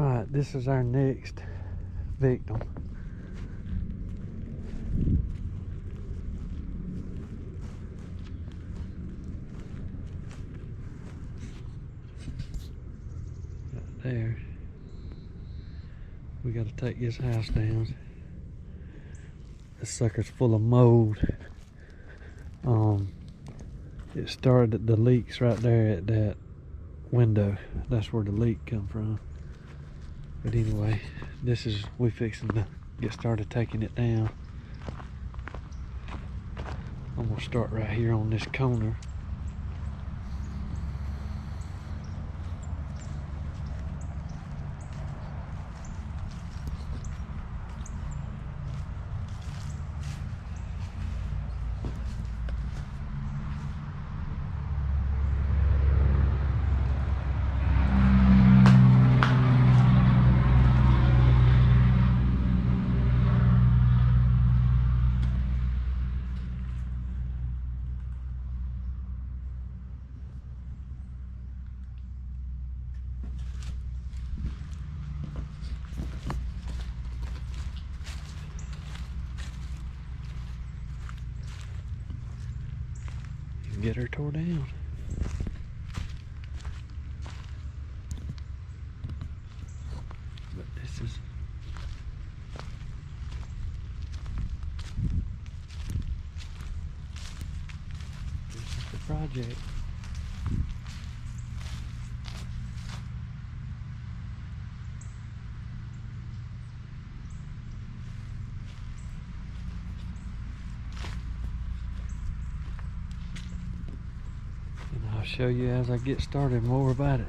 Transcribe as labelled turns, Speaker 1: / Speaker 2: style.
Speaker 1: Alright, this is our next victim. Right there. We gotta take this house down. This sucker's full of mold. It started at the leaks right there at that window. That's where the leak come from. But anyway, we fixing to get started taking it down. I'm gonna start right here on this corner. Get her tore down. But this is the project. I'll show you as I get started more about it.